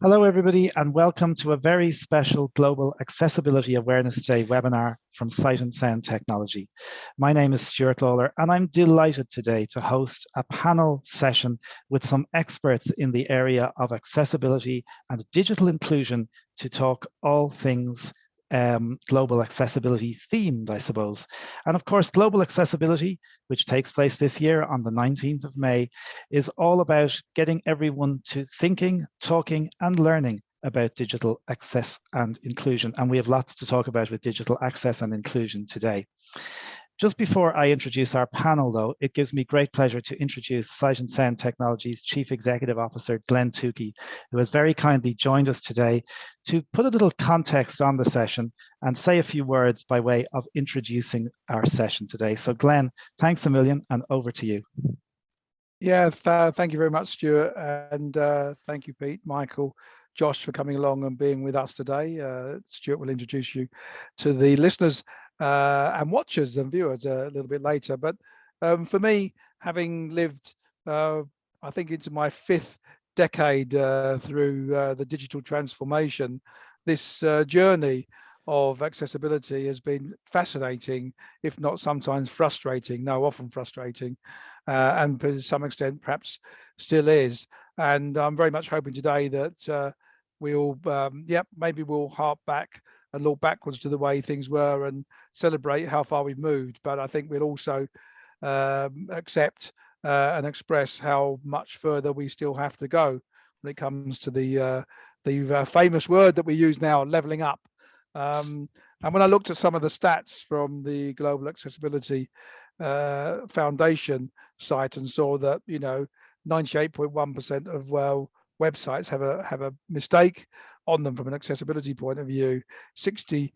Hello, everybody, and welcome to a very special Global Accessibility Awareness Day webinar from Sight and Sound Technology. My name is Stuart, and I'm delighted today to host a panel session with some experts in the area of accessibility and digital inclusion to talk all things global accessibility themed, I suppose. And of course, global accessibility, which takes place this year on the 19th of May, is all about getting everyone to thinking, talking, and learning about digital access and inclusion. And we have lots to talk about with digital access and inclusion today. Just before I introduce our panel, though, it gives me great pleasure to introduce Sight and Sound Technologies Chief Executive Officer, Glenn Tukey, who has very kindly joined us today to put a little context on the session and say a few words by way of introducing our session today. So Glenn, thanks a million, and over to you. Yeah, thank you very much, Stuart, and thank you, Pete, Michael, Josh, for coming along and being with us today. Stuart will introduce you to the listeners and watchers and viewers a little bit later. But for me, having lived, I think, into my fifth decade through the digital transformation, this journey of accessibility has been fascinating, if not sometimes frustrating, often frustrating, and to some extent perhaps still is. And I'm very much hoping today that we'll, maybe we'll harp back and look backwards to the way things were and celebrate how far we've moved. But I think we'll also accept and express how much further we still have to go when it comes to the famous word that we use now, leveling up. And when I looked at some of the stats from the Global Accessibility Foundation site and saw that 98.1% of websites have a mistake on them from an accessibility point of view, 60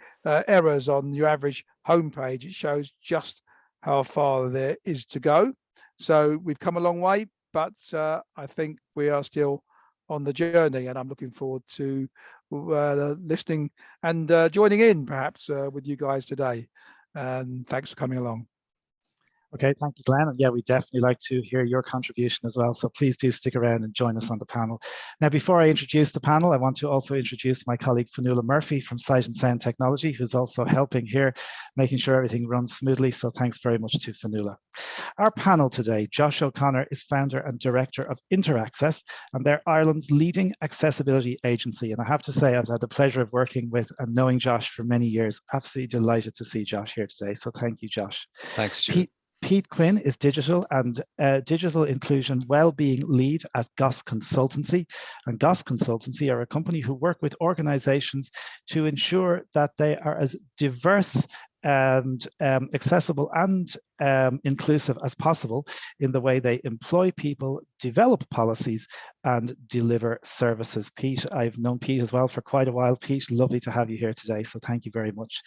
errors on your average homepage, it shows just how far there is to go. So we've come a long way, but I think we are still on the journey, and I'm looking forward to listening and joining in perhaps with you guys today. And thanks for coming along. Okay, thank you, Glenn. And yeah, we definitely like to hear your contribution as well. So please do stick around and join us on the panel. Now, before I introduce the panel, I want to also introduce my colleague, Fionnuala Murphy from Sight and Sound Technology, who's also helping here, making sure everything runs smoothly. So thanks very much to Fionnuala. Our panel today, Josh O'Connor is founder and director of InterAccess, and they're Ireland's leading accessibility agency. And I have to say, I've had the pleasure of working with and knowing Josh for many years. Absolutely delighted to see Josh here today. So thank you, Josh. Thanks, Stuart. Pete Quinn is digital and digital inclusion wellbeing lead at Goss Consultancy. And Goss Consultancy are a company who work with organizations to ensure that they are as diverse and accessible and inclusive as possible in the way they employ people, develop policies, and deliver services. Pete, I've known Pete as well for quite a while. Pete, lovely to have you here today, so thank you very much.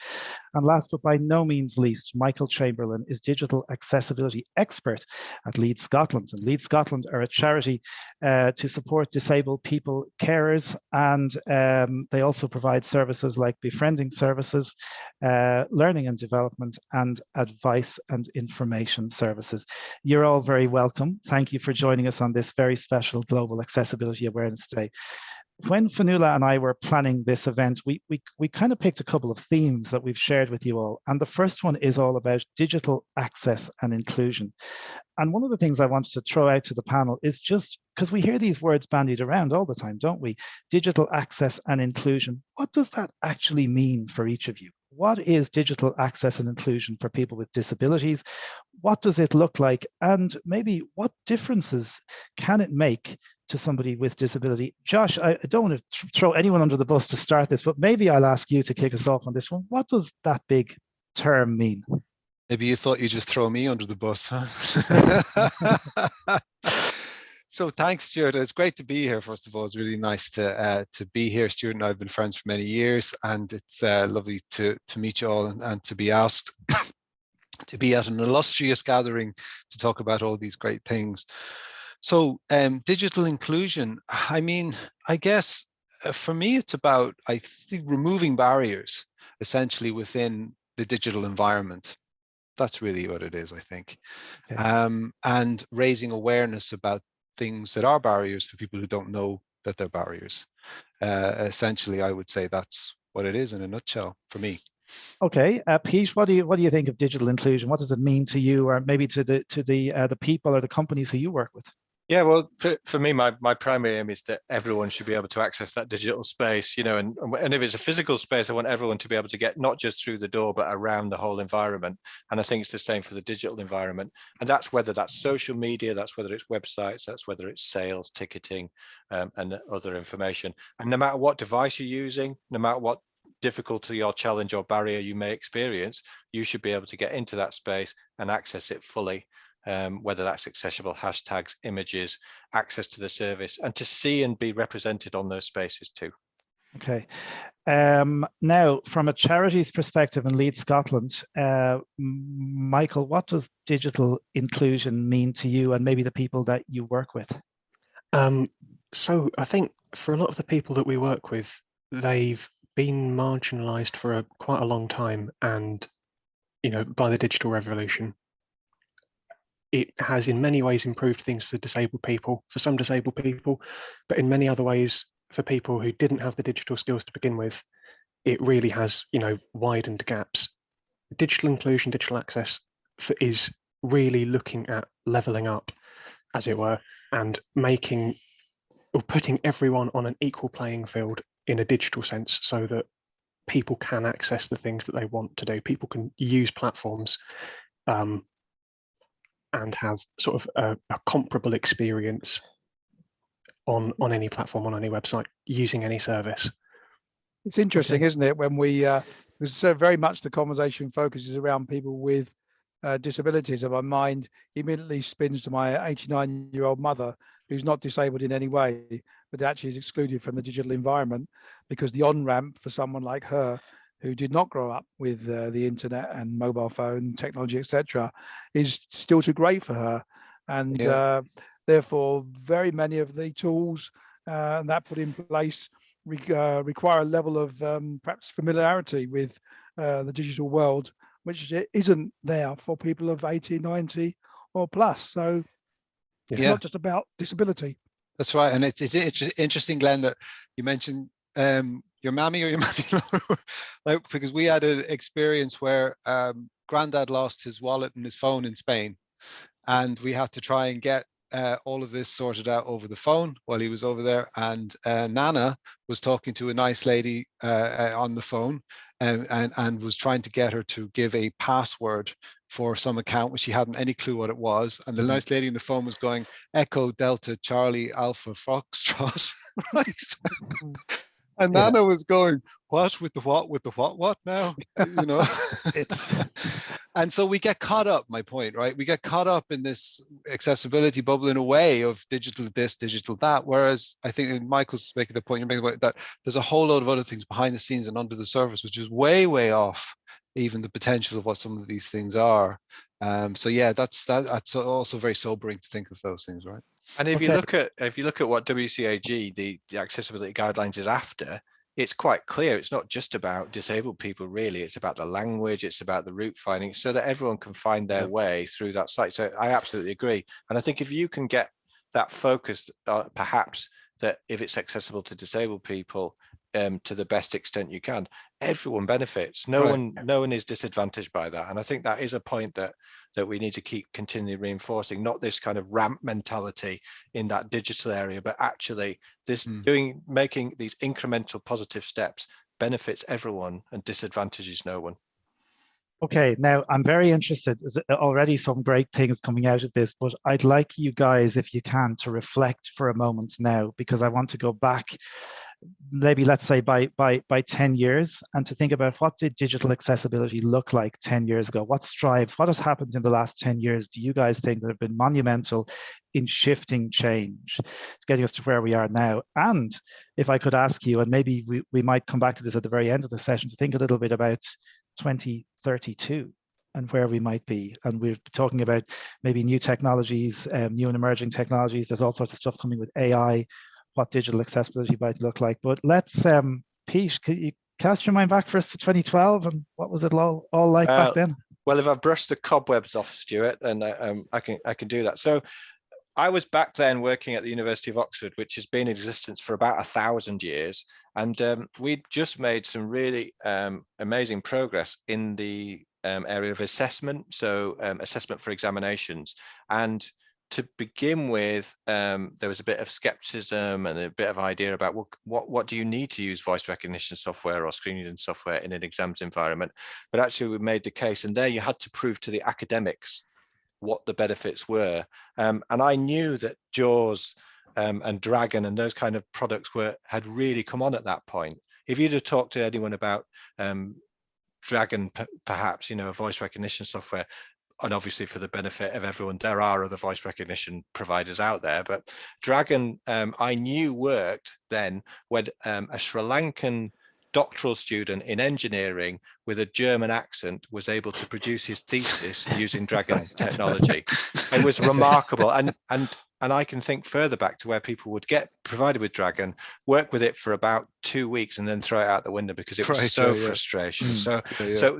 And last but by no means least, Michael Chamberlain is digital accessibility expert at Lead Scotland. And Lead Scotland are a charity to support disabled people, carers, and they also provide services like befriending services, learning and development, and advice and information services. You're all very welcome. Thank you for joining us on this very special Global Accessibility Awareness Day. When Fionnuala and I were planning this event, we kind of picked a couple of themes that we've shared with you all. And the first one is all about digital access and inclusion. And one of the things I wanted to throw out to the panel is just because we hear these words bandied around all the time, don't we? Digital access and inclusion. What does that actually mean for each of you? What is digital access and inclusion for people with disabilities? What does it look like? And maybe what differences can it make to somebody with disability? Josh, I don't want to throw anyone under the bus to start this, but maybe I'll ask you to kick us off on this one. What does that big term mean? Maybe you thought you'd just throw me under the bus, huh? So thanks, Stuart. It's great to be here. First of all, it's really nice to be here. Stuart and I have been friends for many years, and it's lovely to meet you all and to be asked to be at an illustrious gathering to talk about all these great things. So digital inclusion, I mean, I guess for me, it's about, I think, removing barriers essentially within the digital environment. That's really what it is, I think. Okay. And raising awareness about things that are barriers for people who don't know that they're barriers. Essentially, I would say that's what it is in a nutshell for me. Okay, Pete, what do you think of digital inclusion? What does it mean to you, or maybe to the people or the companies who you work with? Yeah, well, for me, my primary aim is that everyone should be able to access that digital space, and if it's a physical space, I want everyone to be able to get not just through the door, but around the whole environment. And I think it's the same for the digital environment. And that's whether that's social media, that's whether it's websites, that's whether it's sales, ticketing, and other information. And no matter what device you're using, no matter what difficulty or challenge or barrier you may experience, you should be able to get into that space and access it fully. Whether that's accessible hashtags, images, access to the service, and to see and be represented on those spaces too. Okay. Now, from a charities perspective in Leeds, Scotland, Michael, what does digital inclusion mean to you and maybe the people that you work with? So I think for a lot of the people that we work with, they've been marginalised for quite a long time, and by the digital revolution. It has in many ways improved things for disabled people, for some disabled people, but in many other ways for people who didn't have the digital skills to begin with, it really has, widened gaps. Digital inclusion, digital access is really looking at leveling up, as it were, and putting everyone on an equal playing field in a digital sense, so that people can access the things that they want to do. People can use platforms and have sort of a comparable experience on any platform, on any website, using any service. It's interesting, isn't it, when so very much the conversation focuses around people with disabilities, and my mind immediately spins to my 89-year-old mother, who's not disabled in any way, but actually is excluded from the digital environment, because the on-ramp for someone like her, who did not grow up with the internet and mobile phone technology, etc., is still too great for her. And therefore, very many of the tools that put in place require a level of perhaps familiarity with the digital world, which isn't there for people of 80, 90 or plus. So it's not just about disability. That's right. And it's interesting, Glenn, that you mentioned your mammy or your mammy, like, because we had an experience where Granddad lost his wallet and his phone in Spain, and we had to try and get all of this sorted out over the phone while he was over there. And Nana was talking to a nice lady on the phone and was trying to get her to give a password for some account which she hadn't any clue what it was. And the nice lady on the phone was going, Echo Delta Charlie Alpha Foxtrot, right? And Nana was going, what with the what now? It's and so we get caught up, my point, right? We get caught up in this accessibility bubble in a way of digital this, digital that. Whereas I think Michael's making the point, you're making about that there's a whole load of other things behind the scenes and under the surface, which is way, way off even the potential of what some of these things are. So yeah, that's also very sobering to think of those things, right? And if you look at what WCAG, the accessibility guidelines, is after, it's quite clear. It's not just about disabled people, really. It's about the language. It's about the route finding, so that everyone can find their way through that site. So I absolutely agree. And I think if you can get that focused, perhaps that if it's accessible to disabled people, to the best extent you can, everyone benefits. No one is disadvantaged by that. And I think that is a point that we need to keep continually reinforcing, not this kind of ramp mentality in that digital area, but actually this making these incremental positive steps benefits everyone and disadvantages no one. Okay, now I'm very interested. There's already some great things coming out of this, but I'd like you guys, if you can, to reflect for a moment now, because I want to go back, maybe let's say by 10 years, and to think about what did digital accessibility look like 10 years ago? What strives, what has happened in the last 10 years do you guys think that have been monumental in shifting change, getting us to where we are now? And if I could ask you, and maybe we might come back to this at the very end of the session, to think a little bit about 2032 and where we might be. And we're talking about maybe new technologies, new and emerging technologies. There's all sorts of stuff coming with AI, what digital accessibility might look like. But let's, Pete, could you cast your mind back first to 2012 and what was it all like back then? Well, if I've brushed the cobwebs off, Stuart, then I can do that. So I was back then working at the University of Oxford, which has been in existence for about 1,000 years. And we'd just made some really amazing progress in the area of assessment. So assessment for examinations. And to begin with, there was a bit of skepticism and a bit of idea about, well, what do you need to use voice recognition software or screen reading software in an exams environment? But actually we made the case, and there you had to prove to the academics what the benefits were. And I knew that JAWS and Dragon and those kind of products had really come on at that point. If you'd have talked to anyone about Dragon, perhaps, a voice recognition software, and obviously for the benefit of everyone, there are other voice recognition providers out there, but Dragon, I knew worked then when a Sri Lankan doctoral student in engineering with a German accent was able to produce his thesis using Dragon technology. It was remarkable. And I can think further back to where people would get provided with Dragon, work with it for about 2 weeks and then throw it out the window because it was frustration. So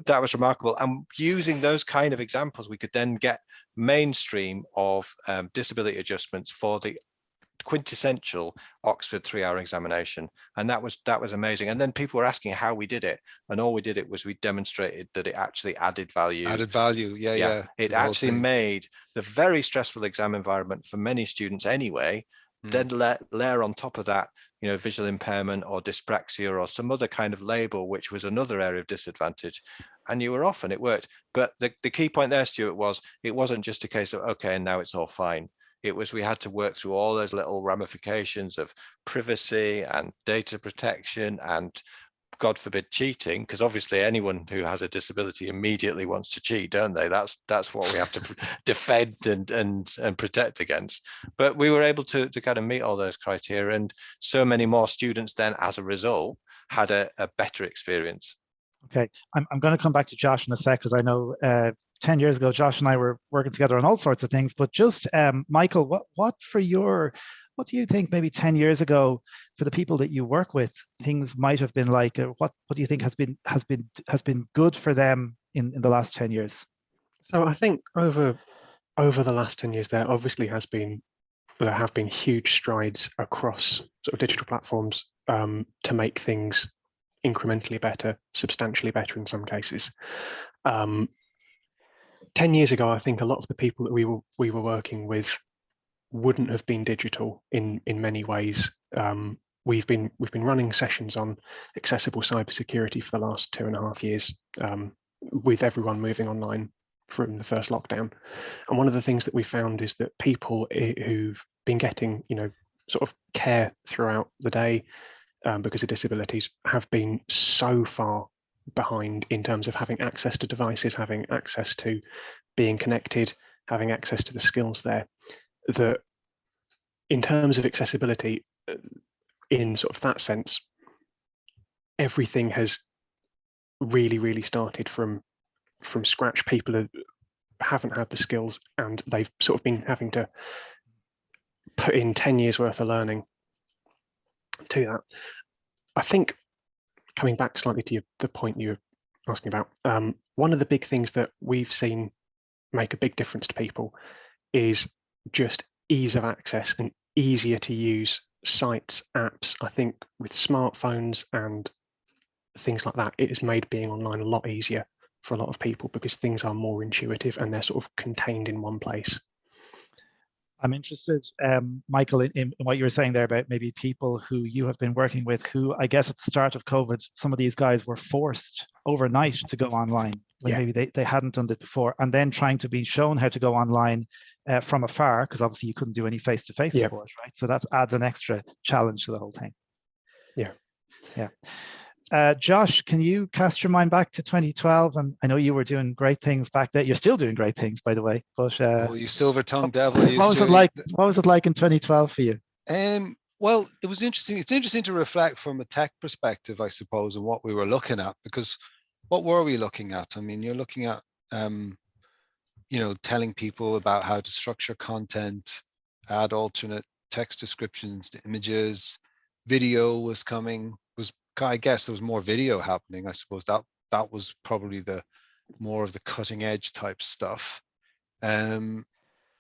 that was remarkable. And using those kind of examples, we could then get mainstream of disability adjustments for the quintessential Oxford 3-hour examination, and that was amazing. And then people were asking how we did it, and all we did it was we demonstrated that it actually added value. It actually made the very stressful exam environment for many students anyway. Then layer on top of that, visual impairment or dyspraxia or some other kind of label, which was another area of disadvantage, and you were off, and it worked. But the key point there, Stuart, was it wasn't just a case of okay, and now it's all fine. It was we had to work through all those little ramifications of privacy and data protection and, God forbid, cheating, because obviously anyone who has a disability immediately wants to cheat, don't they? That's what we have to defend and protect against. But we were able to kind of meet all those criteria, and so many more students then, as a result, had a better experience. Okay, I'm going to come back to Josh in a sec, because I know 10 years ago, Josh and I were working together on all sorts of things, but just Michael, what do you think maybe 10 years ago for the people that you work with, things might have been like? What do you think has been good for them in the last 10 years? So I think over the last 10 years, there obviously have been huge strides across sort of digital platforms to make things incrementally better, substantially better in some cases. 10 years ago, I think a lot of the people that we were working with wouldn't have been digital in many ways. We've been running sessions on accessible cybersecurity for the last 2.5 years, with everyone moving online from the first lockdown. And one of the things that we found is that people who've been getting, sort of care throughout the day because of disabilities have been so far behind in terms of having access to devices, having access to being connected, having access to the skills there, that in terms of accessibility, in sort of that sense, everything has really started from scratch. People haven't had the skills, and they've sort of been having to put in 10 years worth of learning to that. I think, coming back slightly to the point you were asking about, one of the big things that we've seen make a big difference to people is just ease of access and easier to use sites, apps. I think with smartphones and things like that, it has made being online a lot easier for a lot of people because things are more intuitive and they're sort of contained in one place. I'm interested, Michael, in what you were saying there about maybe people who you have been working with who, I guess at the start of COVID, some of these guys were forced overnight to go online when maybe they hadn't done it before, and then trying to be shown how to go online from afar, because obviously you couldn't do any face-to-face support, right? So that adds an extra challenge to the whole thing. Yeah. Josh, can you cast your mind back to 2012? And I know you were doing great things back then. You're still doing great things, by the way. But oh, you silver-tongued devil! What was it like? What was it like in 2012 for you? Well, it was interesting. It's interesting to reflect from a tech perspective, I suppose, and what we were looking at. Because what were we looking at? I mean, you're looking at, telling people about how to structure content, add alternate text descriptions to images. Video was coming. I guess there was more video happening. I suppose that was probably the more of the cutting edge type stuff.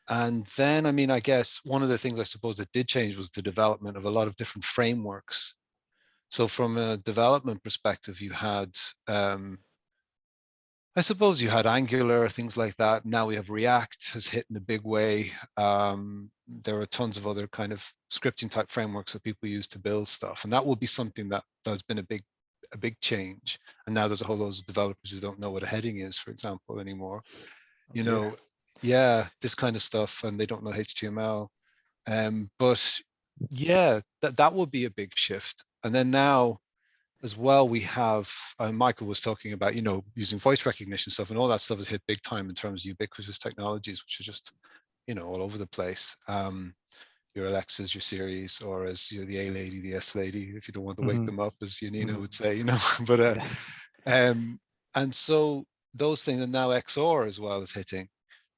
And then, I mean, I guess one of the things I suppose that did change was the development of a lot of different frameworks. So from a development perspective, you had, I suppose you had Angular, things like that. Now we have React has hit in a big way. There are tons of other kind of scripting type frameworks that people use to build stuff. And that will be something that has been a big change. And now there's a whole load of developers who don't know what a heading is, for example, anymore. You know, yeah, this kind of stuff, and they don't know HTML. But yeah, that will be a big shift. And then now as well, we have, Michael was talking about, you know, using voice recognition stuff, and all that stuff has hit big time in terms of ubiquitous technologies, which are just, you know, all over the place. Your Alexas, your Siris, or as you know, the A lady, the S lady, if you don't want to wake them up, as Janina would say, you know. But and so those things, and now XR as well is hitting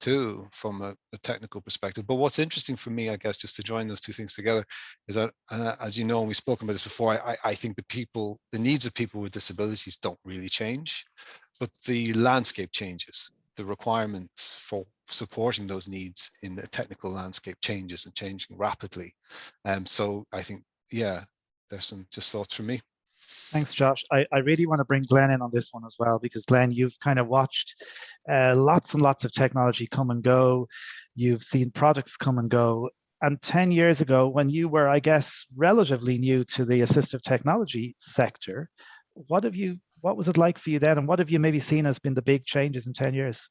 too from a technical perspective. But what's interesting for me, I guess, just to join those two things together, is that as you know, and we've spoken about this before, I think the needs of people with disabilities don't really change, but the landscape changes. The requirements for supporting those needs in the technical landscape changes and changing rapidly. So I think, yeah, there's some just thoughts from me. Thanks, Josh. I really want to bring Glenn in on this one as well, because Glenn, you've kind of watched lots and lots of technology come and go. You've seen products come and go. And 10 years ago, when you were, I guess, relatively new to the assistive technology sector, what was it like for you then? And what have you maybe seen as been the big changes in 10 years?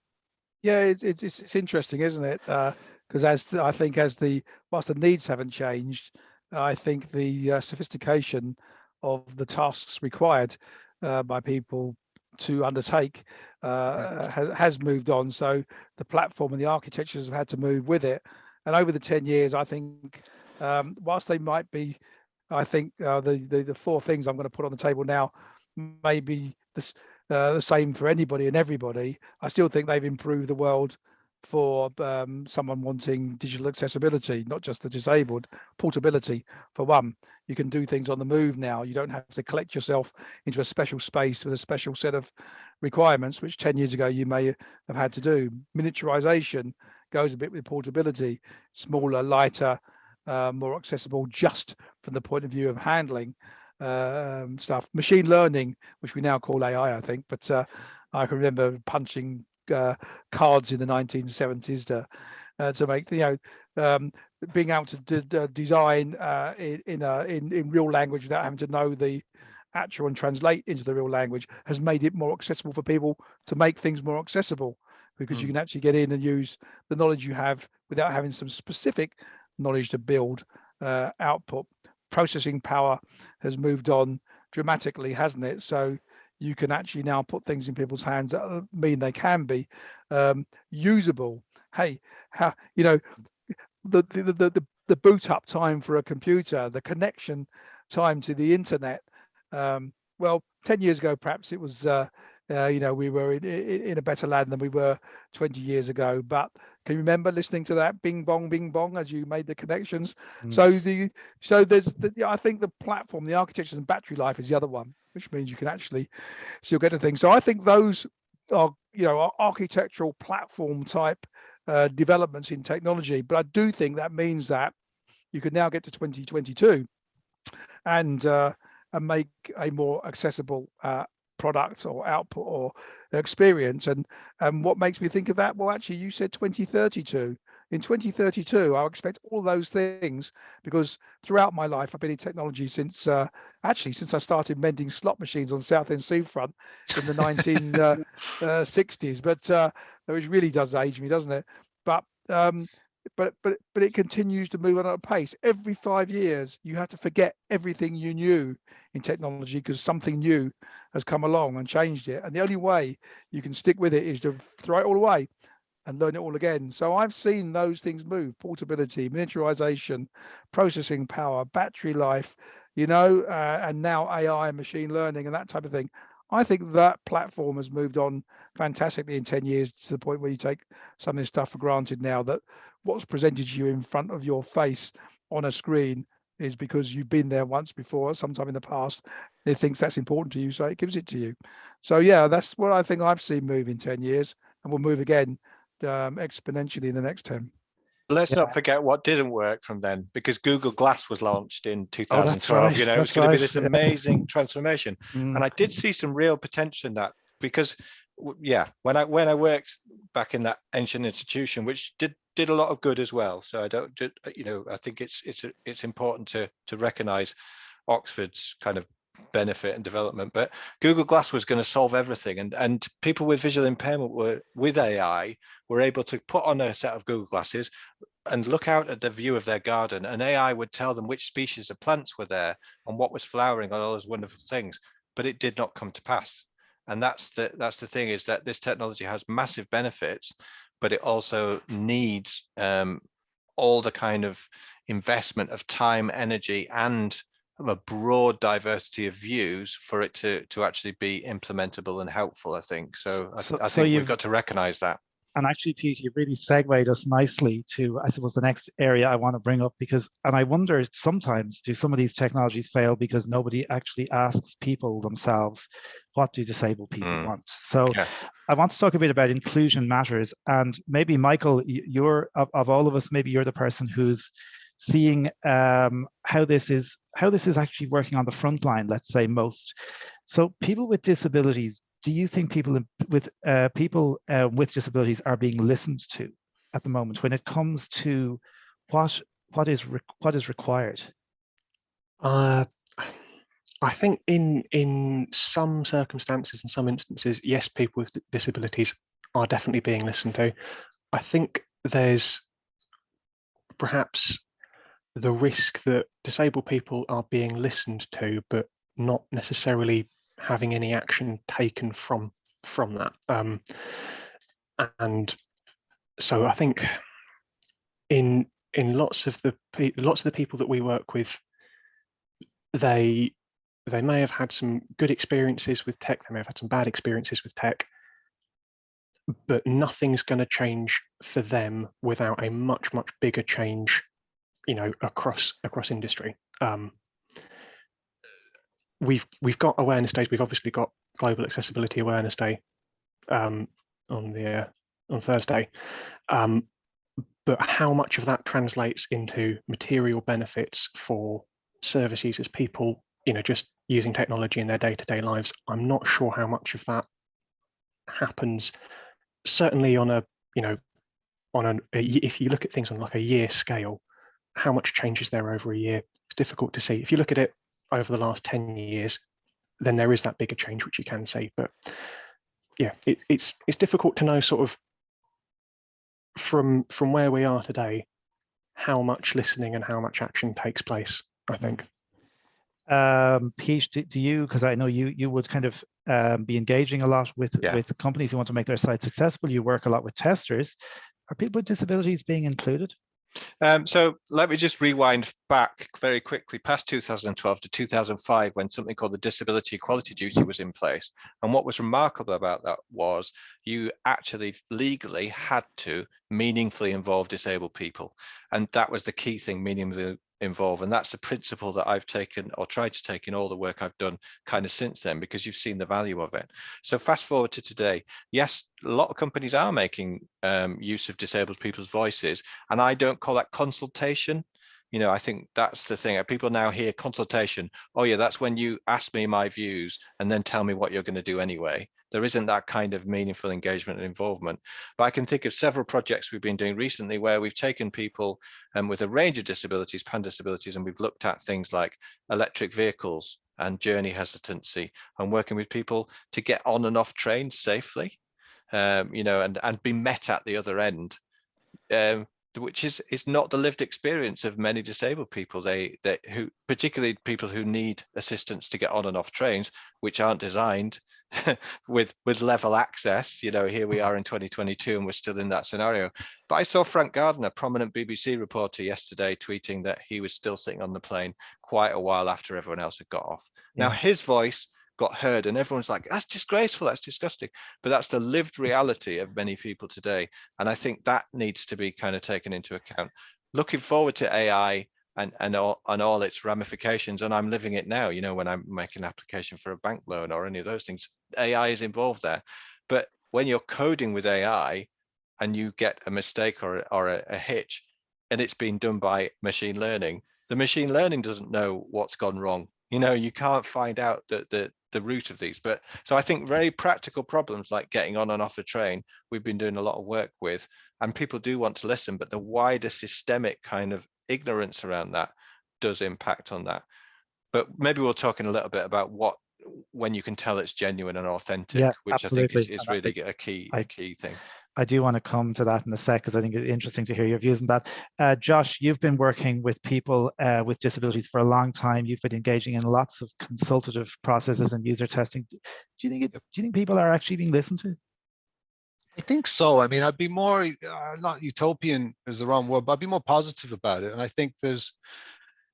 Yeah, it's interesting, isn't it? Because whilst the needs haven't changed, I think the sophistication of the tasks required by people to undertake has moved on. So the platform and the architectures have had to move with it. And over the 10 years, I think, whilst they might be, I think the four things I'm going to put on the table now may be the same for anybody and everybody. I still think they've improved the world for someone wanting digital accessibility, not just the disabled. Portability, for one. You can do things on the move now. You don't have to collect yourself into a special space with a special set of requirements, which 10 years ago you may have had to do. Miniaturization goes a bit with portability. Smaller, lighter, more accessible just from the point of view of handling stuff. Machine learning, which we now call AI, I think, but I can remember punching cards in the 1970s to make, you know, being able to design in real language without having to know the actual and translate into the real language has made it more accessible for people to make things more accessible, because you can actually get in and use the knowledge you have without having some specific knowledge to build output. Processing power has moved on dramatically, hasn't it? So you can actually now put things in people's hands that mean they can be usable. Hey, how, you know, the boot up time for a computer, the connection time to the internet. Well, 10 years ago, perhaps it was, you know, we were in a better land than we were 20 years ago. But can you remember listening to that bing bong as you made the connections? So I think the platform, the architecture and battery life is the other one, which means you can actually still get to things. So I think those are, you know, architectural platform type developments in technology. But I do think that means that you can now get to 2022 and make a more accessible product or output or experience. And what makes me think of that? Well, actually, you said 2032. In 2032, I'll expect all those things, because throughout my life, I've been in technology since I started mending slot machines on Southend Seafront in the 1960s. But which really does age me, doesn't it? But it continues to move on at a pace. Every 5 years, you have to forget everything you knew in technology, because something new has come along and changed it. And the only way you can stick with it is to throw it all away and learn it all again. So I've seen those things move: portability, miniaturization, processing power, battery life, you know, and now AI and machine learning and that type of thing. I think that platform has moved on fantastically in 10 years, to the point where you take some of this stuff for granted now, that what's presented to you in front of your face on a screen is because you've been there once before, sometime in the past. It thinks that's important to you, so it gives it to you. So yeah, that's what I think I've seen move in 10 years, and will move again exponentially in the next 10. Let's not forget what didn't work from then, because Google Glass was launched in 2012. right. You know, it was That's going to be right. this amazing transformation. Mm. And I did see some real potential in that, because yeah, when I worked back in that ancient institution, which did a lot of good as well. So I don't, you know, I think it's important to recognize Oxford's kind of benefit and development. But Google Glass was going to solve everything, and people with visual impairment were, with AI, were able to put on a set of Google Glasses and look out at the view of their garden, and AI would tell them which species of plants were there and what was flowering and all those wonderful things. But it did not come to pass. And that's the thing, is that this technology has massive benefits, but it also needs all the kind of investment of time, energy, and a broad diversity of views for it to actually be implementable and helpful, I think. So I think we've got to recognize that. And actually, Pete, you really segued us nicely to, I suppose, the next area I want to bring up, because, and I wonder sometimes, do some of these technologies fail because nobody actually asks people themselves, what do disabled people want? So yeah. I want to talk a bit about inclusion matters. And maybe, Michael, you're, of all of us, maybe you're the person who's seeing how this is actually working on the front line, let's say, most. So people with disabilities, do you think people with disabilities are being listened to at the moment when it comes to what is required? I think in some circumstances, in some instances, yes, people with disabilities are definitely being listened to. I think there's perhaps the risk that disabled people are being listened to, but not necessarily having any action taken from that. And so I think in lots of the people that we work with, they may have had some good experiences with tech, they may have had some bad experiences with tech, but nothing's going to change for them without a much bigger change, you know, across industry. We've got awareness days. We've obviously got Global Accessibility Awareness Day on Thursday, but how much of that translates into material benefits for service users, people, you know, just using technology in their day-to-day lives, I'm not sure how much of that happens. Certainly on a, you know, if you look at things on like a year scale, how much changes there over a year? It's difficult to see. If you look at it over the last 10 years, then there is that bigger change, which you can see. But yeah, it's difficult to know sort of from where we are today, how much listening and how much action takes place, I think. Pete, do you, because I know you would kind of be engaging a lot with companies who want to make their site successful. You work a lot with testers. Are people with disabilities being included? So let me just rewind back very quickly past 2012 to 2005, when something called the Disability Equality Duty was in place. And what was remarkable about that was you actually legally had to meaningfully involve disabled people. And that was the key thing, meaningfully involve. And that's the principle that I've taken, or tried to take, in all the work I've done kind of since then, because you've seen the value of it. So fast forward to today, yes, a lot of companies are making use of disabled people's voices, and I don't call that consultation. You know, I think that's the thing. People now hear consultation. Oh yeah, that's when you ask me my views and then tell me what you're going to do anyway. There isn't that kind of meaningful engagement and involvement. But I can think of several projects we've been doing recently where we've taken people with a range of disabilities, pan disabilities, and we've looked at things like electric vehicles and journey hesitancy, and working with people to get on and off trains safely, you know, and be met at the other end. Which is not the lived experience of many disabled people. Who, particularly people who need assistance to get on and off trains, which aren't designed with level access. You know, here we are in 2022 and we're still in that scenario. But I saw Frank Gardner, prominent BBC reporter, yesterday tweeting that he was still sitting on the plane quite a while after everyone else had got off. Now his voice got heard and everyone's like, that's disgraceful, that's disgusting, but that's the lived reality of many people today. And I think that needs to be kind of taken into account. Looking forward to AI and all its ramifications, and I'm living it now. You know, when I'm making an application for a bank loan or any of those things, AI is involved there. But when you're coding with AI and you get a mistake or a hitch, and it's been done by machine learning, the machine learning doesn't know what's gone wrong. You know, you can't find out the root of these. But so I think very practical problems like getting on and off a train, we've been doing a lot of work with, and people do want to listen, but the wider systemic kind of ignorance around that does impact on that. But maybe we'll talk in a little bit about when you can tell it's genuine and authentic, Yeah, which absolutely. I think is really a key thing. I do want to come to that in a sec, because I think it's interesting to hear your views on that. Josh, you've been working with people with disabilities for a long time. You've been engaging in lots of consultative processes and user testing. Do you think people are actually being listened to? I think so. I mean, I'd be more, not utopian is the wrong word, but I'd be more positive about it. And I think there's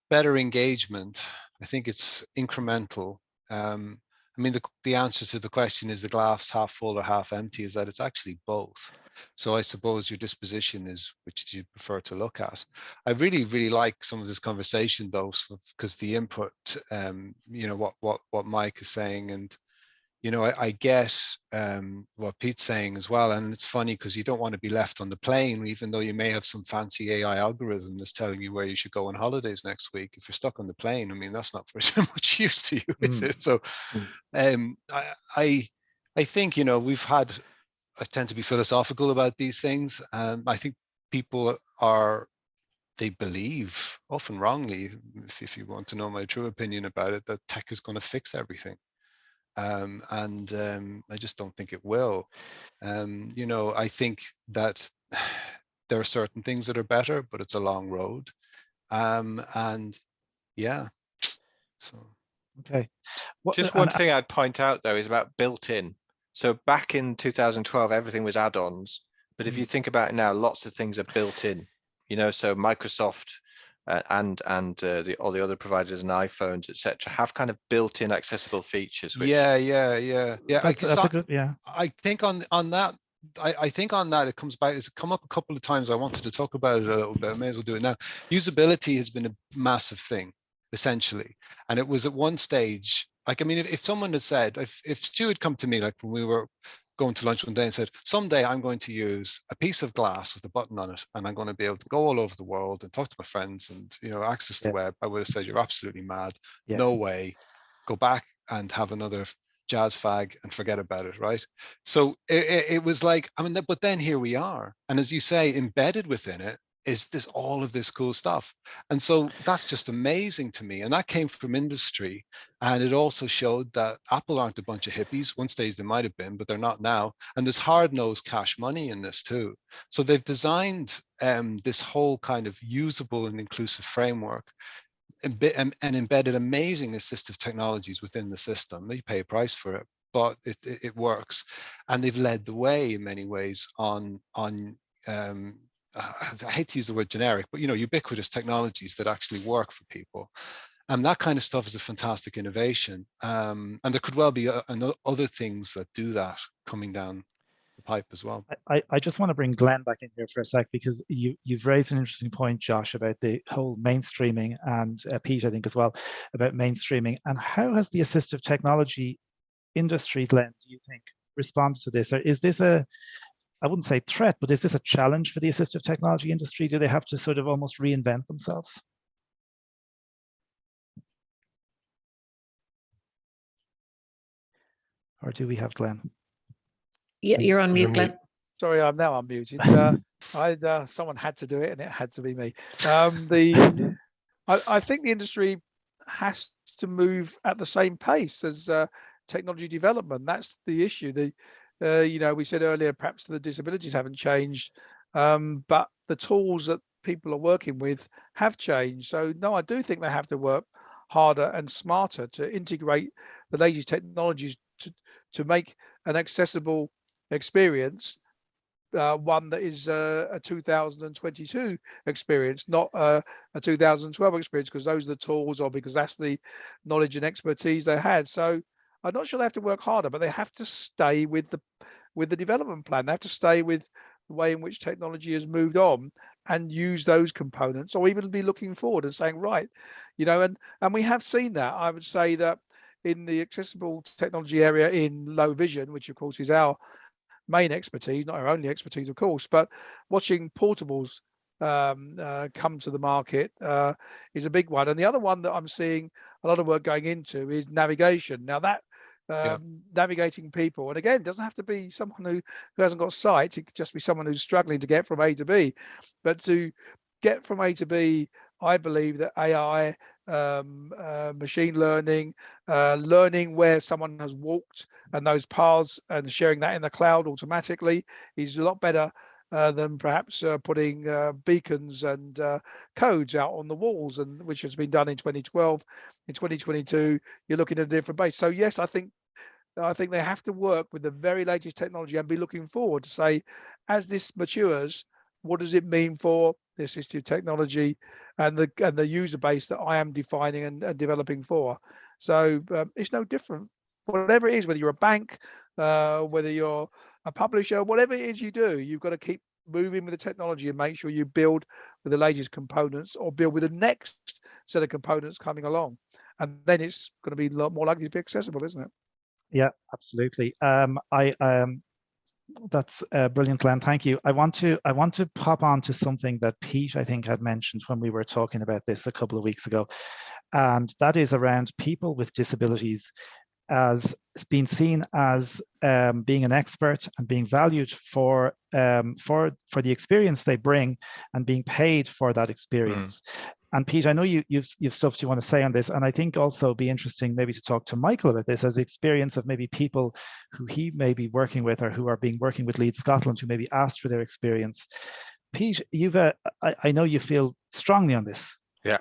better engagement. I think it's incremental. I mean, the answer to the question, is the glass half full or half empty, is that it's actually both. So I suppose your disposition is which do you prefer to look at. I really, really like some of this conversation though, because the input, you know, what Mike is saying, and you know, I get what Pete's saying as well. And it's funny because you don't want to be left on the plane, even though you may have some fancy AI algorithm that's telling you where you should go on holidays next week. If you're stuck on the plane, I mean, that's not very much use to you, is it? So I think, you know, I tend to be philosophical about these things. I think people they believe, often wrongly, if you want to know my true opinion about it, that tech is going to fix everything. I just don't think it will. You know, I think that there are certain things that are better, but it's a long road. And yeah, so. Okay. Just one thing I'd point out though is about built-in. So back in 2012, everything was add-ons, but if you think about it now, lots of things are built in. You know, so Microsoft and all the other providers and iPhones, etc., have kind of built-in accessible features. Which... Yeah. That's a good, yeah. I think on that, I think on that it comes back. It's come up a couple of times. I wanted to talk about it a little bit. I may as well do it now. Usability has been a massive thing, essentially, and it was at one stage. Like, I mean, if someone had said, if Stuart had come to me, like when we were going to lunch one day and said, someday I'm going to use a piece of glass with a button on it, and I'm going to be able to go all over the world and talk to my friends and, you know, access the web, I would have said, you're absolutely mad. No way. Go back and have another jazz fag and forget about it, right? So it was like, I mean, but then here we are. And as you say, embedded within it is all of this cool stuff. And so that's just amazing to me. And that came from industry. And it also showed that Apple aren't a bunch of hippies. One stage they might have been, but they're not now. And there's hard-nosed cash money in this too. So they've designed this whole kind of usable and inclusive framework and embedded amazing assistive technologies within the system. You pay a price for it, but it works. And they've led the way in many ways on I hate to use the word generic, but, you know, ubiquitous technologies that actually work for people. And that kind of stuff is a fantastic innovation. And there could well be other things that do that coming down the pipe as well. I just want to bring Glenn back in here for a sec, because you've raised an interesting point, Josh, about the whole mainstreaming, and Pete, I think as well, about mainstreaming. And how has the assistive technology industry, Glenn, do you think, responded to this? Or is this I wouldn't say threat, but is this a challenge for the assistive technology industry? Do they have to sort of almost reinvent themselves? Or do we have Glenn? Yeah, you're on mute, Glenn. Sorry, I'm now unmuted. Someone had to do it, and it had to be me. I think the industry has to move at the same pace as technology development. That's the issue. You know, we said earlier, perhaps the disabilities haven't changed, but the tools that people are working with have changed. So no, I do think they have to work harder and smarter to integrate the latest technologies to make an accessible experience, one that is a 2022 experience, not a 2012 experience, because those are the tools, or because that's the knowledge and expertise they had. So I'm not sure they have to work harder, but they have to stay with the development plan. They have to stay with the way in which technology has moved on and use those components, or even be looking forward and saying, right, you know, and we have seen that. I would say that in the accessible technology area in low vision, which of course is our main expertise, not our only expertise, of course, but watching portables come to the market is a big one. And the other one that I'm seeing a lot of work going into is navigation. Now that navigating people, and again, it doesn't have to be someone who hasn't got sight. It could just be someone who's struggling to get from A to B. But to get from A to B, I believe that AI, machine learning, learning where someone has walked and those paths and sharing that in the cloud automatically is a lot better than perhaps putting beacons and codes out on the walls, and which has been done in 2012. In 2022, you're looking at a different base. So yes, I think they have to work with the very latest technology and be looking forward to say, as this matures, what does it mean for the assistive technology and the user base that I am defining and developing for? So it's no different. Whatever it is, whether you're a bank, whether you're a publisher, whatever it is you do, you've got to keep moving with the technology and make sure you build with the latest components or build with the next set of components coming along. And then it's going to be a lot more likely to be accessible, isn't it? Yeah, absolutely. That's brilliant, Glenn. Thank you. I want to pop on to something that Pete, I think, had mentioned when we were talking about this a couple of weeks ago, and that is around people with disabilities as being seen as being an expert and being valued for the experience they bring and being paid for that experience. And Pete, I know you've stuff you want to say on this, and I think also be interesting maybe to talk to Michael about this as the experience of maybe people who he may be working with or who are working with Lead Scotland who maybe asked for their experience. Pete, you've I know you feel strongly on this. Yeah.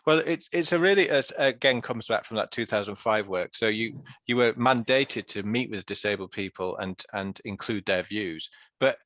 Well, it's a really, again, comes back from that 2005 work. So you were mandated to meet with disabled people and include their views. But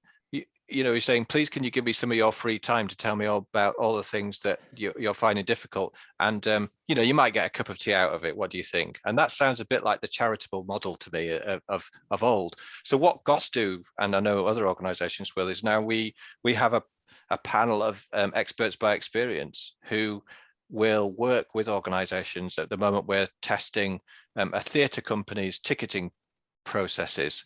you know, you're saying, please, can you give me some of your free time to tell me all about all the things that you're finding difficult? And you know, you might get a cup of tea out of it. What do you think? And that sounds a bit like the charitable model to me of old. So what Goss do, and I know other organisations will, is now we have a panel of experts by experience who will work with organisations. At the moment, we're testing a theatre company's ticketing processes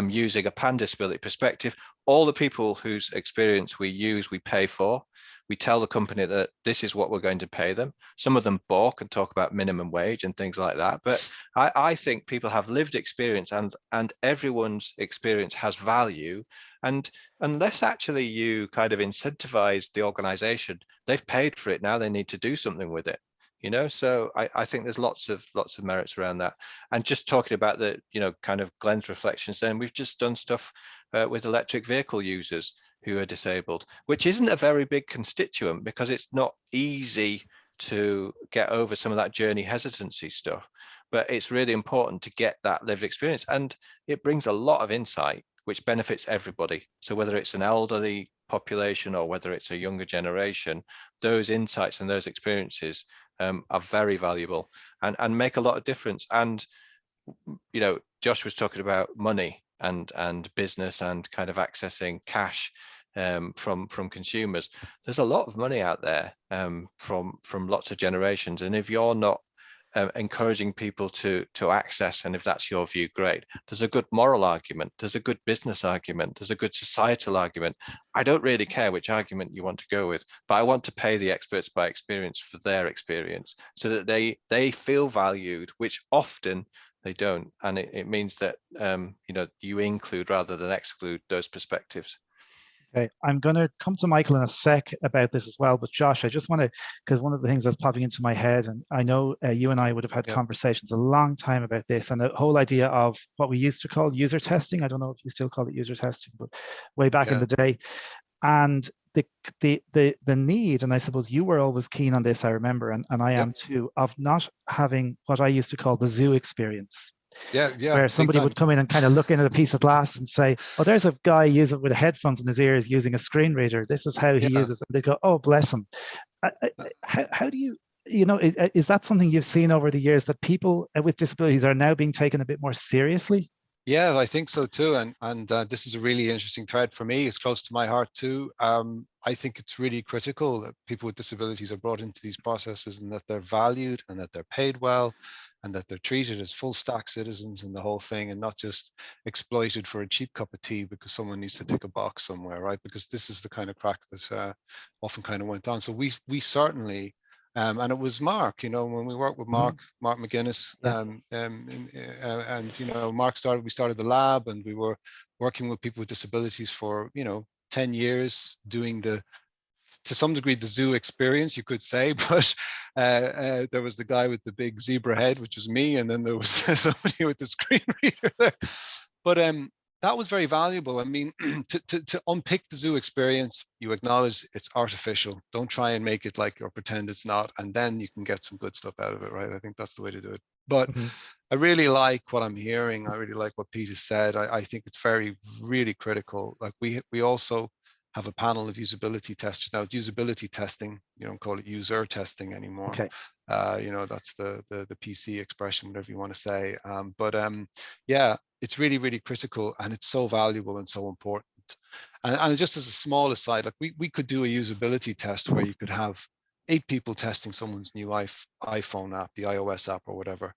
using a pan-disability perspective. All the people whose experience we use, we pay for. We tell the company that this is what we're going to pay them. Some of them balk and talk about minimum wage and things like that. But I think people have lived experience, and everyone's experience has value. And unless actually you kind of incentivize the organization, they've paid for it. Now they need to do something with it. You know, so I think there's lots of merits around that. And just talking about the, you know, kind of Glenn's reflections, then we've just done stuff with electric vehicle users who are disabled, which isn't a very big constituent because it's not easy to get over some of that journey hesitancy stuff. But it's really important to get that lived experience, and it brings a lot of insight which benefits everybody. So whether it's an elderly population or whether it's a younger generation, those insights and those experiences are very valuable and make a lot of difference. And, you know, Josh was talking about money and business and kind of accessing cash from consumers. There's a lot of money out there from lots of generations. And if you're not encouraging people to access, and if that's your view, great. There's a good moral argument, there's a good business argument, there's a good societal argument. I don't really care which argument you want to go with, but I want to pay the experts by experience for their experience so that they feel valued, which often they don't. And it means that you know, you include rather than exclude those perspectives. Okay, I'm going to come to Michael in a sec about this as well, but Josh, I just want to, because one of the things that's popping into my head, and I know you and I would have had conversations a long time about this, and the whole idea of what we used to call user testing. I don't know if you still call it user testing, but way back in the day, and the need, and I suppose you were always keen on this, I remember, and I am too, of not having what I used to call the zoo experience. Where somebody would come in and kind of look in at a piece of glass and say, oh, there's a guy using with headphones in his ears using a screen reader. This is how he uses it. And they go, oh, bless him. How do you know, is that something you've seen over the years, that people with disabilities are now being taken a bit more seriously? Yeah, I think so too. And this is a really interesting thread for me. It's close to my heart too. I think it's really critical that people with disabilities are brought into these processes and that they're valued and that they're paid well and that they're treated as full stack citizens in the whole thing and not just exploited for a cheap cup of tea because someone needs to tick a box somewhere, right? Because this is the kind of crack that often kind of went on. So we certainly, and it was Mark, you know, when we worked with Mark McGuinness, and you know, we started the lab, and we were working with people with disabilities for, you know, 10 years, doing to some degree the zoo experience, you could say, but there was the guy with the big zebra head, which was me, and then there was somebody with the screen reader there. But that was very valuable. I mean, to unpick the zoo experience, you acknowledge it's artificial. Don't try and make it like or pretend it's not, and then you can get some good stuff out of it, right? I think that's the way to do it. But I really like what I'm hearing. I really like what Pete has said. I think it's really critical. Like we also have a panel of usability testers. Now it's usability testing, you don't call it user testing anymore. Okay. You know, that's the PC expression, whatever you want to say. Yeah, it's really, really critical, and it's so valuable and so important. And just as a small aside, like we could do a usability test where you could have 8 people testing someone's new iPhone app, the iOS app or whatever,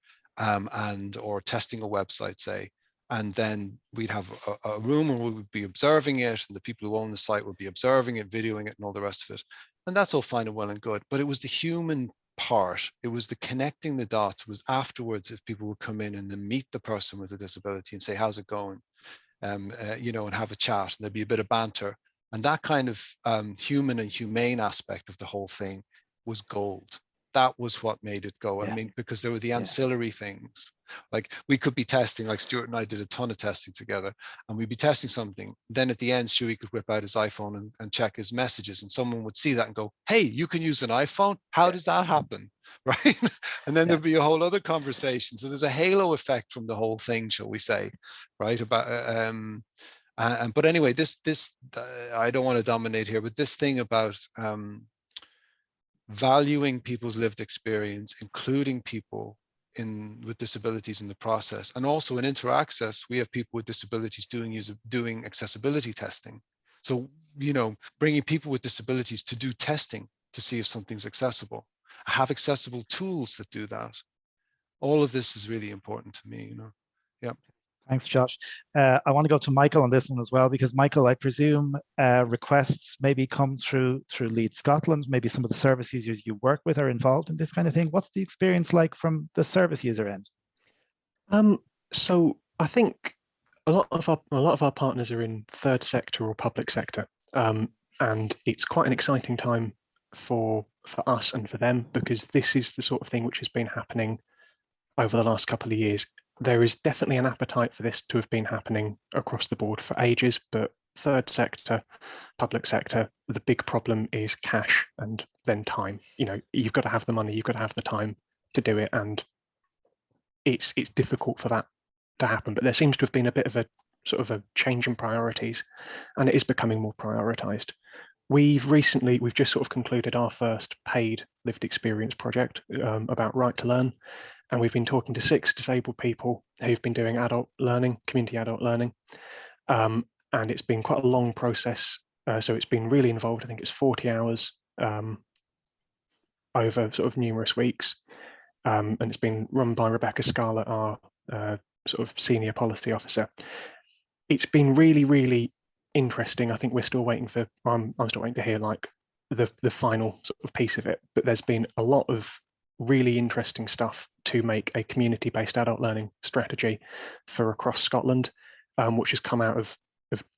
or testing a website, say, and then we'd have a room where we would be observing it, and the people who own the site would be observing it, videoing it, and all the rest of it. And that's all fine and well and good, but it was the human part. It was the connecting the dots. It was afterwards, if people would come in and then meet the person with a disability and say, how's it going? You know, and have a chat, and there'd be a bit of banter. And that kind of human and humane aspect of the whole thing was gold. That was what made it go. I mean, because there were the ancillary things. Like we could be testing, like Stuart and I did a ton of testing together, and we'd be testing something. Then at the end, Stewie could whip out his iPhone and check his messages, and someone would see that and go, hey, you can use an iPhone? How does that happen? Right? And then there'd be a whole other conversation. So there's a halo effect from the whole thing, shall we say, right? About but anyway, this I don't want to dominate here, but this thing about valuing people's lived experience, including people with disabilities in the process. And also in InterAccess, we have people with disabilities doing accessibility testing. So, you know, bringing people with disabilities to do testing to see if something's accessible, have accessible tools that do that. All of this is really important to me, you know. Yeah. Thanks, Josh. I want to go to Michael on this one as well, because Michael, I presume requests maybe come through Lead Scotland. Maybe some of the service users you work with are involved in this kind of thing. What's the experience like from the service user end? So I think a lot of our partners are in third sector or public sector, and it's quite an exciting time for us and for them, because this is the sort of thing which has been happening over the last couple of years. There is definitely an appetite for this to have been happening across the board for ages, but third sector, public sector, the big problem is cash and then time. You know, you've got to have the money, you've got to have the time to do it, and it's difficult for that to happen. But there seems to have been a bit of a sort of a change in priorities, and it is becoming more prioritized. We've just sort of concluded our first paid lived experience project about right to learn. And we've been talking to 6 disabled people who've been doing adult learning, community adult learning. And it's been quite a long process. So it's been really involved. I think it's 40 hours over sort of numerous weeks. And it's been run by Rebecca Scarlett, our sort of senior policy officer. It's been really, really interesting. I think we're still waiting for, I'm still waiting to hear like the final sort of piece of it, but there's been a lot of really interesting stuff to make a community-based adult learning strategy for across Scotland, which has come out of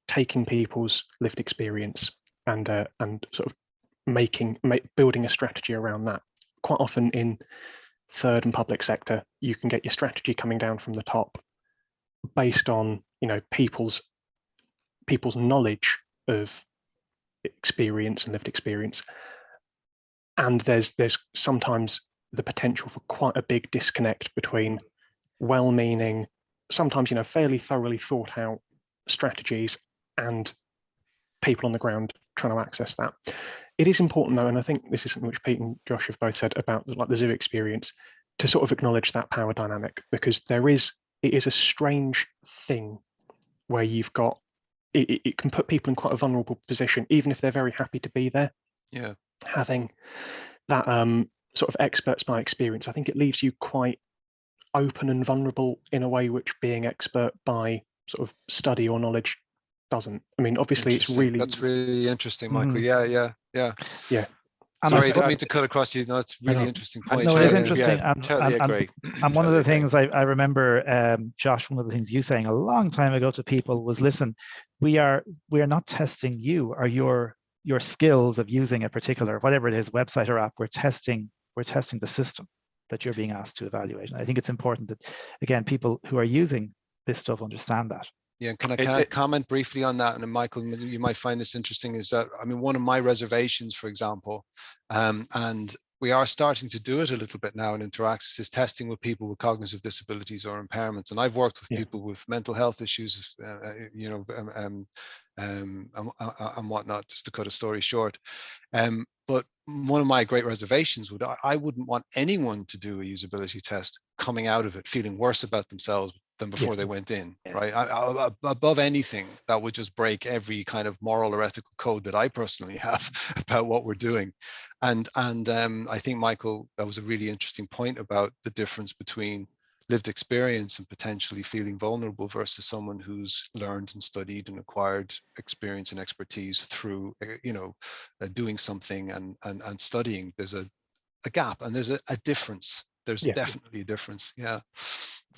taking people's lived experience and sort of building a strategy around that. Quite often in third and public sector, you can get your strategy coming down from the top based on, you know, people's knowledge of experience and lived experience, and there's sometimes the potential for quite a big disconnect between well-meaning, sometimes, you know, fairly thoroughly thought out strategies and people on the ground trying to access that. It is important though, and I think this is something which Pete and Josh have both said about like the zoo experience, to sort of acknowledge that power dynamic, because there is it is a strange thing where you've got, it can put people in quite a vulnerable position, even if they're very happy to be there. Yeah. Having that sort of experts by experience, I think it leaves you quite open and vulnerable in a way which being expert by sort of study or knowledge doesn't. I mean, obviously it's really... That's really interesting, Michael. Yeah. And sorry, I didn't mean to cut across you. No, it's really interesting point. No, it is interesting. Yeah, totally agree. And one of the things I remember, Josh, one of the things you saying a long time ago to people was, listen, we are not testing you or your skills of using a particular, whatever it is, website or app. We're testing the system that you're being asked to evaluate. And I think it's important that, again, people who are using this stuff understand that. Yeah, and can I comment briefly on that? And Michael, you might find this interesting, is that, I mean, one of my reservations, for example, and we are starting to do it a little bit now in InterAccess, is testing with people with cognitive disabilities or impairments. And I've worked with people with mental health issues, and whatnot, just to cut a story short. But one of my great reservations would, I wouldn't want anyone to do a usability test coming out of it feeling worse about themselves than before they went in, right? Above anything, that would just break every kind of moral or ethical code that I personally have about what we're doing. And I think, Michael, that was a really interesting point about the difference between lived experience and potentially feeling vulnerable versus someone who's learned and studied and acquired experience and expertise through, doing something and studying. There's a gap, and there's a difference. There's definitely a difference. Yeah.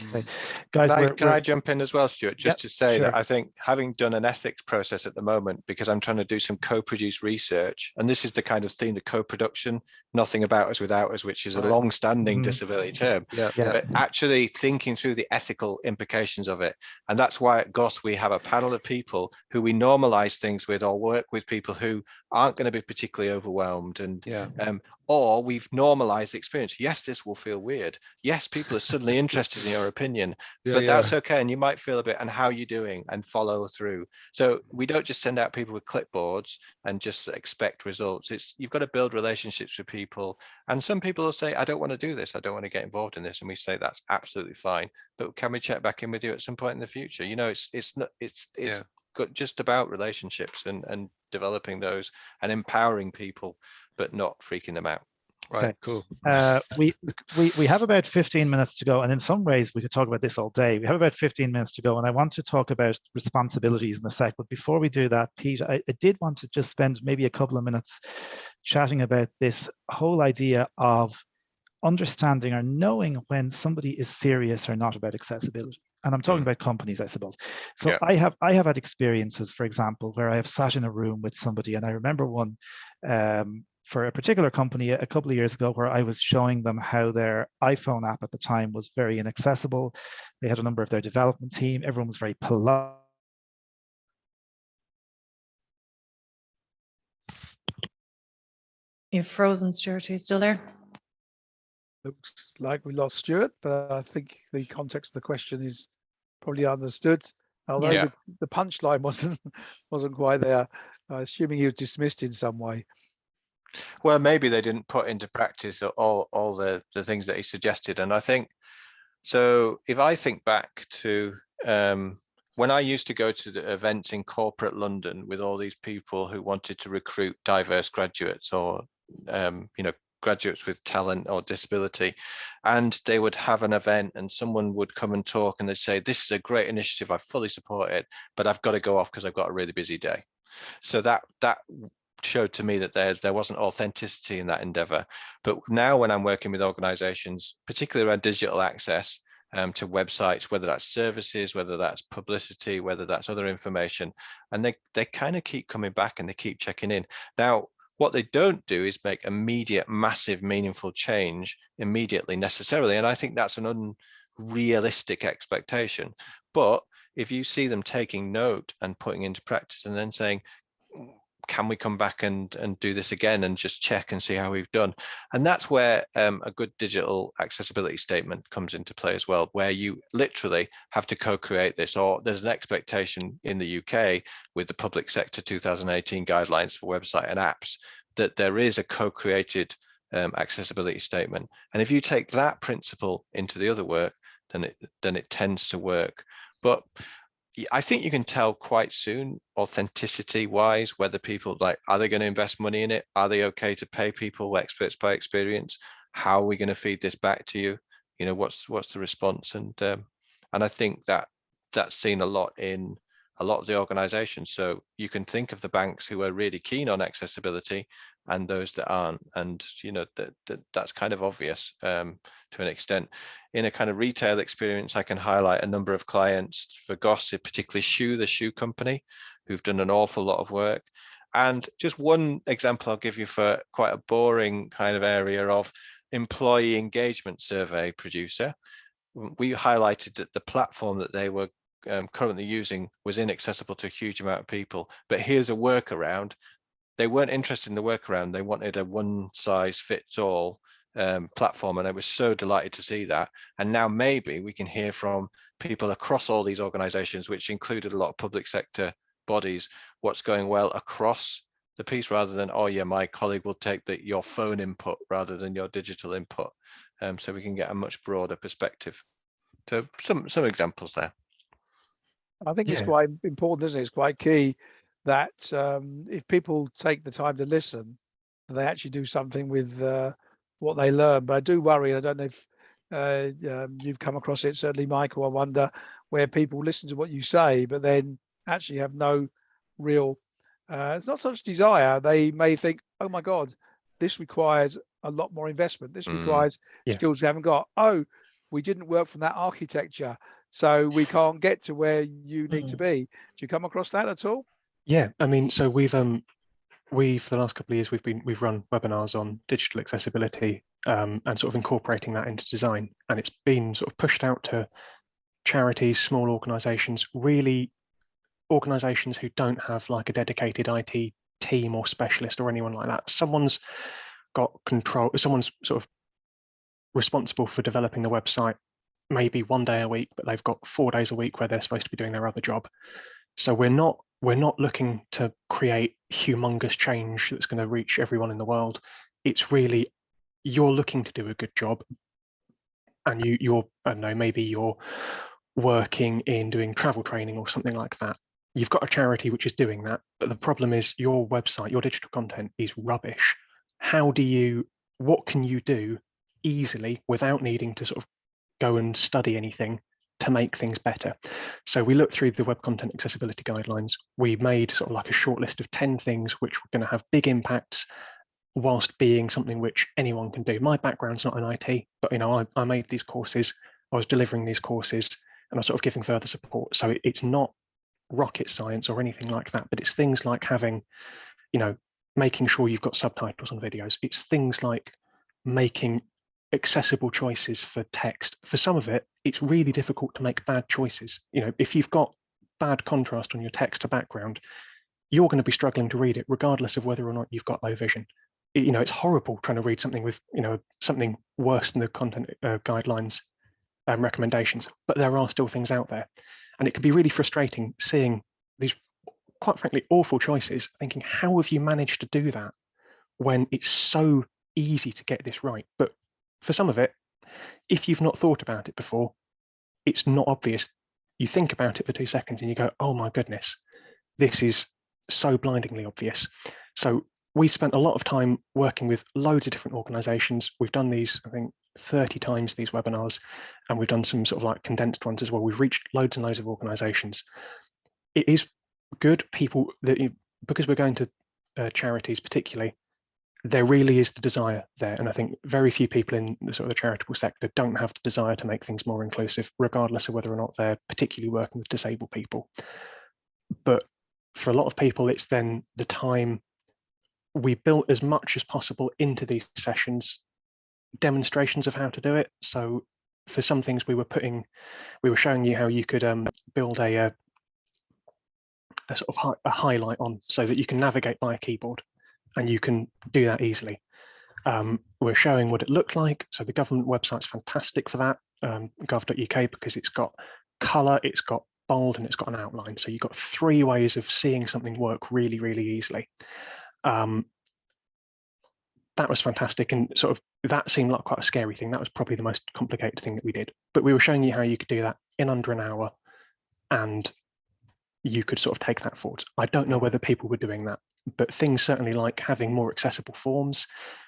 Okay. Guys, can I jump in as well, Stuart, just to say sure. that I think, having done an ethics process at the moment, because I'm trying to do some co-produced research, and this is the kind of theme, the co-production, nothing about us without us, which is a long-standing disability term, but actually thinking through the ethical implications of it. And that's why at Goss we have a panel of people who we normalize things with, or work with people who aren't going to be particularly overwhelmed, and or we've normalized the experience. Yes, this will feel weird. Yes, people are suddenly interested in your opinion, but that's okay. And you might feel a bit, and how you doing, and follow through. So we don't just send out people with clipboards and just expect results. It's, you've got to build relationships with people. And some people will say, I don't want to do this. I don't want to get involved in this. And we say, that's absolutely fine. But can we check back in with you at some point in the future? You know, it's just about relationships and developing those and empowering people, but not freaking them out. Right. Okay. Cool. We have about 15 minutes to go, and in some ways we could talk about this all day. We have about 15 minutes to go, and I want to talk about responsibilities in a sec. But before we do that, Pete, I did want to just spend maybe a couple of minutes chatting about this whole idea of understanding or knowing when somebody is serious or not about accessibility. And I'm talking about companies, I suppose. So I have had experiences, for example, where I have sat in a room with somebody, and I remember one for a particular company a couple of years ago, where I was showing them how their iPhone app at the time was very inaccessible. They had a number of their development team. Everyone was very polite. You've frozen, Stuart. Are you still there? Looks like we lost Stuart, but I think the context of the question is probably understood. Although the punchline wasn't quite there, assuming he was dismissed in some way. Well, maybe they didn't put into practice all the things that he suggested. And I think, so if I think back to when I used to go to the events in corporate London with all these people who wanted to recruit diverse graduates, or graduates with talent or disability, and they would have an event and someone would come and talk and they'd say, this is a great initiative, I fully support it, but I've got to go off because I've got a really busy day. So that showed to me that there wasn't authenticity in that endeavor. But now when I'm working with organizations, particularly around digital access to websites, whether that's services, whether that's publicity, whether that's other information, and they kind of keep coming back and they keep checking in. Now, what they don't do is make immediate, massive, meaningful change immediately necessarily. And I think that's an unrealistic expectation. But if you see them taking note and putting into practice and then saying, can we come back and do this again and just check and see how we've done? And that's where a good digital accessibility statement comes into play as well, where you literally have to co-create this, or there's an expectation in the UK with the public sector 2018 guidelines for website and apps that there is a co-created accessibility statement. And if you take that principle into the other work, then it tends to work. But I think you can tell quite soon, authenticity wise, whether people are they going to invest money in it? Are they okay to pay people experts by experience? How are we going to feed this back to you? You know, what's the response? And I think that's seen a lot in a lot of the organizations. So you can think of the banks who are really keen on accessibility and those that aren't. And, you know, that's kind of obvious to an extent. In a kind of retail experience, I can highlight a number of clients for Goss, particularly the shoe company, who've done an awful lot of work. And just one example I'll give you for quite a boring kind of area of employee engagement survey producer. We highlighted that the platform that they were currently using was inaccessible to a huge amount of people, but here's a workaround. They weren't interested in the workaround. They wanted a one-size-fits-all platform, and I was so delighted to see that. And now maybe we can hear from people across all these organizations, which included a lot of public sector bodies, what's going well across the piece, rather than, oh yeah, my colleague will take your phone input rather than your digital input. So we can get a much broader perspective. So some examples there. I think it's quite important, isn't it? It's quite key that if people take the time to listen, they actually do something with what they learn. But I do worry, I don't know if you've come across it, certainly Michael, I wonder where people listen to what you say, but then actually have no real, it's not such desire. They may think, oh my God, this requires a lot more investment. This requires skills we haven't got. Oh, we didn't work from that architecture, so we can't get to where you need to be. Do you come across that at all? Yeah, I mean, so we've for the last couple of years we've run webinars on digital accessibility and sort of incorporating that into design, and it's been sort of pushed out to charities, small organizations, really organizations who don't have like a dedicated IT team or specialist or anyone like that. Someone's got control, someone's sort of responsible for developing the website maybe 1 day a week, but they've got 4 days a week where they're supposed to be doing their other job. So we're not looking to create humongous change that's going to reach everyone in the world. It's really, you're looking to do a good job, and you're I don't know, maybe you're working in doing travel training or something like that. You've got a charity which is doing that, but the problem is your website, your digital content is rubbish. What can you do easily without needing to sort of go and study anything to make things better? So we looked through the web content accessibility guidelines. We made sort of like a short list of 10 things which were going to have big impacts whilst being something which anyone can do. My background's not in IT, but you know, I made these courses, I was delivering these courses, and I was sort of giving further support. So it's not rocket science or anything like that, but it's things like having, you know, making sure you've got subtitles on videos. It's things like making accessible choices for text. For some of it, it's really difficult to make bad choices. You know, if you've got bad contrast on your text to background, you're going to be struggling to read it regardless of whether or not you've got low vision. You know, it's horrible trying to read something with, you know, something worse than the content guidelines recommendations, but there are still things out there. And it can be really frustrating seeing these, quite frankly, awful choices, thinking, how have you managed to do that when it's so easy to get this right? But for some of it, if you've not thought about it before, it's not obvious. You think about it for 2 seconds and you go, oh my goodness, this is so blindingly obvious. So we spent a lot of time working with loads of different organizations. We've done these, I think, 30 times, these webinars, and we've done some sort of like condensed ones as well. We've reached loads and loads of organizations. It is good, people, that because we're going to charities particularly, there really is the desire there. And I think very few people in the sort of the charitable sector don't have the desire to make things more inclusive, regardless of whether or not they're particularly working with disabled people. But for a lot of people, it's then the time. We built as much as possible into these sessions, demonstrations of how to do it. So for some things we were showing you how you could build a sort of a highlight on, so that you can navigate by a keyboard and you can do that easily. We're showing what it looked like. So the government website's fantastic for that, gov.uk, because it's got color, it's got bold, and it's got an outline. So you've got 3 ways of seeing something work really, really easily. that was fantastic, and sort of that seemed like quite a scary thing. That was probably the most complicated thing that we did. But we were showing you how you could do that in under an hour, and you could sort of take that forward. I don't know whether people were doing that, but things certainly like having more accessible forms,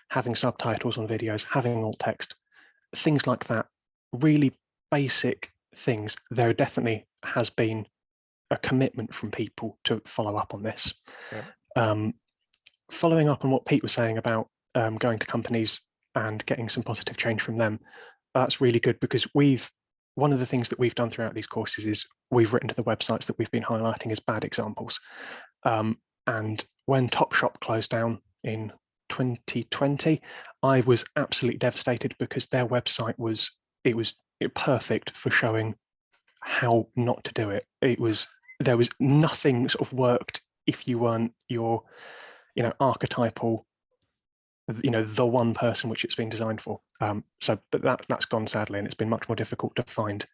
having subtitles on videos, having alt text, things like that, really basic things. There definitely has been a commitment from people to follow up on this. Yeah. Following up on what Pete was saying about going to companies and getting some positive change from them, that's really good, because one of the things that we've done throughout these courses is we've written to the websites that we've been highlighting as bad examples. And when Topshop closed down in 2020, I was absolutely devastated, because their website was perfect for showing how not to do it. There was nothing sort of worked if you weren't your archetypal, the one person which it's been designed for. But that's gone, sadly, and it's been much more difficult to find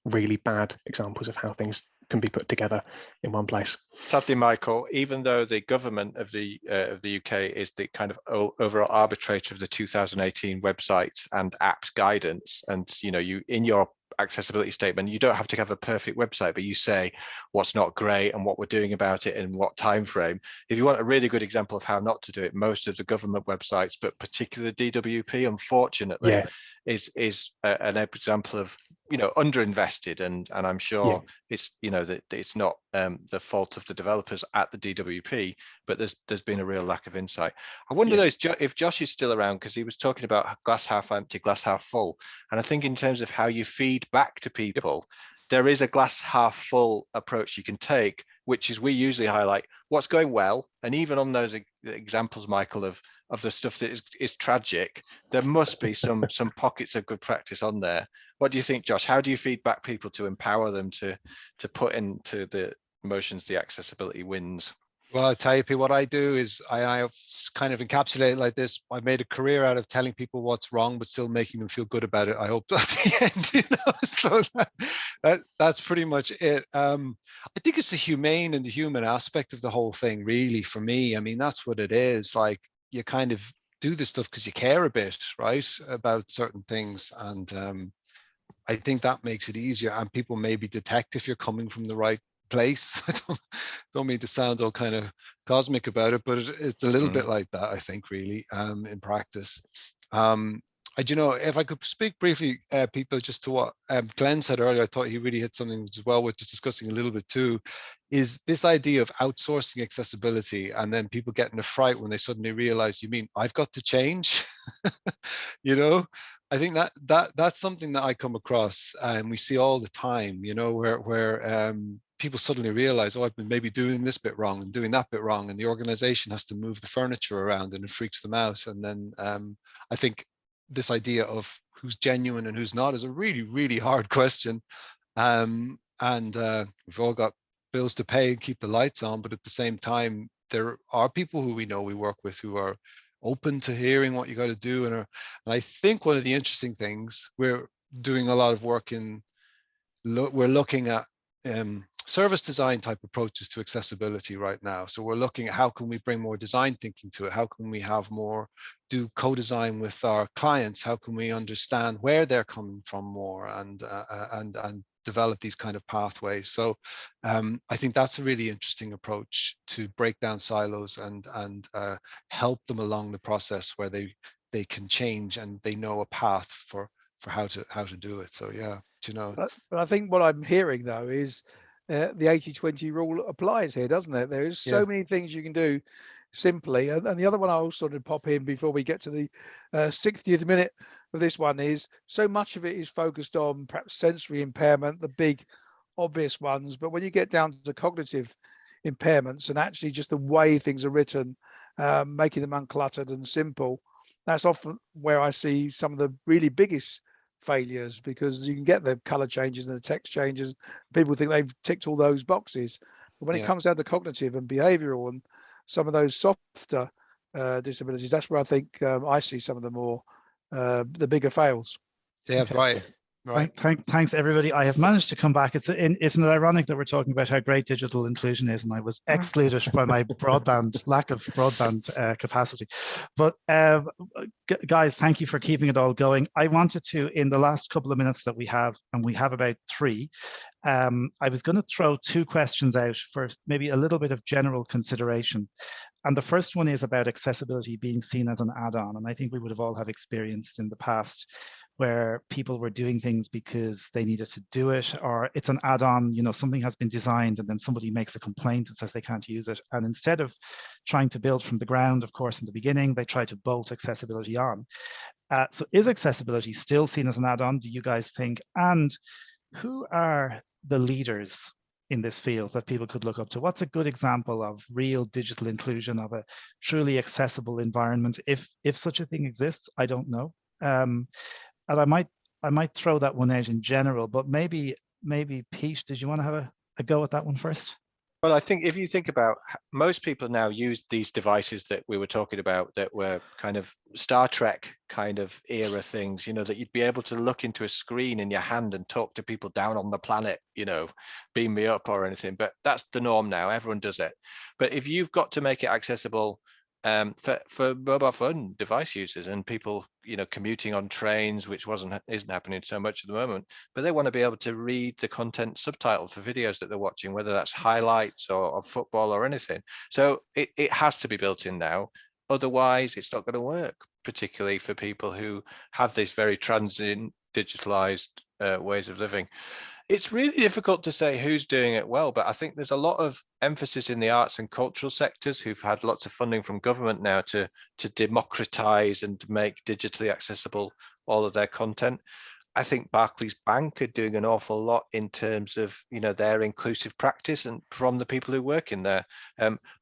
really bad examples of how things can be put together in one place. Sadly, Michael, even though the government of the UK is the kind of overall arbitrator of the 2018 websites and apps guidance, and you in your accessibility statement, you don't have to have a perfect website, but you say what's not great and what we're doing about it and what time frame. If you want a really good example of how not to do it, most of the government websites, but particularly DWP, unfortunately, is an example of underinvested, and I'm sure it's that it's not the fault of the developers at the DWP, but there's been a real lack of insight. I wonder though if Josh is still around, because he was talking about glass half empty, glass half full, and I think in terms of how you feed back to people, there is a glass half full approach you can take, which is we usually highlight what's going well, and even on those examples, Michael, of the stuff that is tragic, there must be some pockets of good practice on there. What do you think, Josh? How do you feed back people to empower them to put into the motions the accessibility wins? Well, I'll tell you, Pete, what I do is I kind of encapsulate it like this. I made a career out of telling people what's wrong, but still making them feel good about it, I hope, at the end, So that's pretty much it. I think it's the humane and the human aspect of the whole thing, really, for me. I mean, that's what it is. Like, you kind of do this stuff because you care a bit, right, about certain things. And I think that makes it easier, and people maybe detect if you're coming from the right place. I don't mean to sound all kind of cosmic about it, but it's a little bit like that, I think, really, in practice. If I could speak briefly, Pete, though, just to what Glenn said earlier, I thought he really hit something as well, with just discussing a little bit too, is this idea of outsourcing accessibility, and then people getting a fright when they suddenly realize, you mean I've got to change? I think that's something that I come across, and we see all the time, where people suddenly realize, oh, I've been maybe doing this bit wrong and doing that bit wrong, and the organization has to move the furniture around, and it freaks them out. And then I think this idea of who's genuine and who's not is a really, really hard question. And we've all got bills to pay and keep the lights on, but at the same time, there are people who we know we work with who are open to hearing what you got to do. And I think one of the interesting things, we're doing a lot of work we're looking at service design type approaches to accessibility right now. So we're looking at how can we bring more design thinking to it? How can we have more, do co-design with our clients? How can we understand where they're coming from more, and develop these kind of pathways? So I think that's a really interesting approach to break down silos and help them along the process where they can change and they know a path for how to do it. So yeah, But I think what I'm hearing though is the 80-20 rule applies here, doesn't it? There is so many things you can do simply. And the other one I also want to pop in before we get to the 60th minute of this one is, so much of it is focused on perhaps sensory impairment, the big obvious ones. But when you get down to cognitive impairments and actually just the way things are written, making them uncluttered and simple, that's often where I see some of the really biggest failures, because you can get the color changes and the text changes. People think they've ticked all those boxes, but when it comes down to cognitive and behavioral and some of those softer disabilities, that's where I think I see some of the more the bigger fails. Yeah, right. Right. Thanks, everybody. I have managed to come back. Isn't it ironic that we're talking about how great digital inclusion is, and I was excluded by my lack of broadband capacity. But guys, thank you for keeping it all going. I wanted to, in the last couple of minutes that we have, and we have about 3, I was going to throw 2 questions out for maybe a little bit of general consideration. And the first one is about accessibility being seen as an add-on. And I think we would have all have experienced in the past where people were doing things because they needed to do it, or it's an add-on, you know, something has been designed and then somebody makes a complaint and says they can't use it. And instead of trying to build from the ground, of course, in the beginning, they try to bolt accessibility on. So is accessibility still seen as an add-on, do you guys think? And who are the leaders in this field that people could look up to? What's a good example of real digital inclusion, of a truly accessible environment? If such a thing exists, I don't know. And I might throw that one out in general, but maybe Pete, did you want to have a go at that one first? Well, I think if you think about, most people now use these devices that we were talking about that were kind of Star Trek kind of era things, you know, that you'd be able to look into a screen in your hand and talk to people down on the planet, you know, beam me up or anything. But that's the norm now. Everyone does it. But if you've got to make it accessible for mobile phone device users and people, you know, commuting on trains, which isn't happening so much at the moment, but they want to be able to read the content subtitled for videos that they're watching, whether that's highlights or football or anything. So it has to be built in now. Otherwise, it's not going to work, particularly for people who have these very transient, digitalized ways of living. It's really difficult to say who's doing it well, but I think there's a lot of emphasis in the arts and cultural sectors who've had lots of funding from government now to democratize and to make digitally accessible all of their content. I think Barclays Bank are doing an awful lot in terms of, you know, their inclusive practice and from the people who work in there.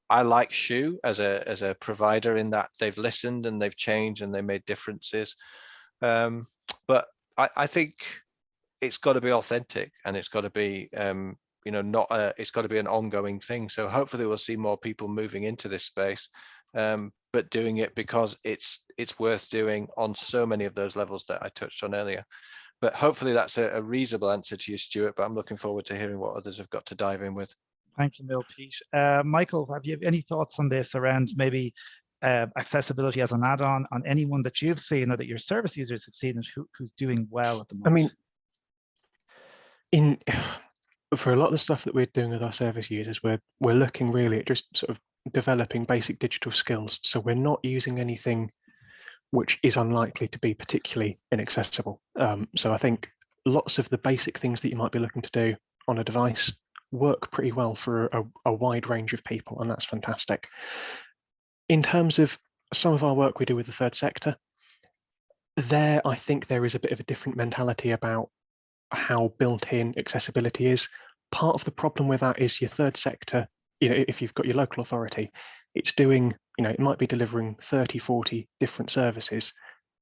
I like Shoe as a provider in that they've listened and they've changed and they made differences. But I think it's got to be authentic and it's got to be, you know, it's got to be an ongoing thing. So hopefully we'll see more people moving into this space, but doing it because it's worth doing on so many of those levels that I touched on earlier. But hopefully that's a reasonable answer to you, Stuart, but I'm looking forward to hearing what others have got to dive in with. Thanks, Emil. Pete. Michael, have you any thoughts on this around maybe accessibility as an add-on on anyone that you've seen or that your service users have seen who's doing well at the moment? I mean, for a lot of the stuff that we're doing with our service users, we're looking really at just sort of developing basic digital skills. So we're not using anything which is unlikely to be particularly inaccessible. So I think lots of the basic things that you might be looking to do on a device work pretty well for a wide range of people, and that's fantastic. In terms of some of our work we do with the third sector, I think there is a bit of a different mentality about how built-in accessibility is. Part of the problem with that is your third sector, you know, if you've got your local authority, it's doing, you know, it might be delivering 30, 40 different services.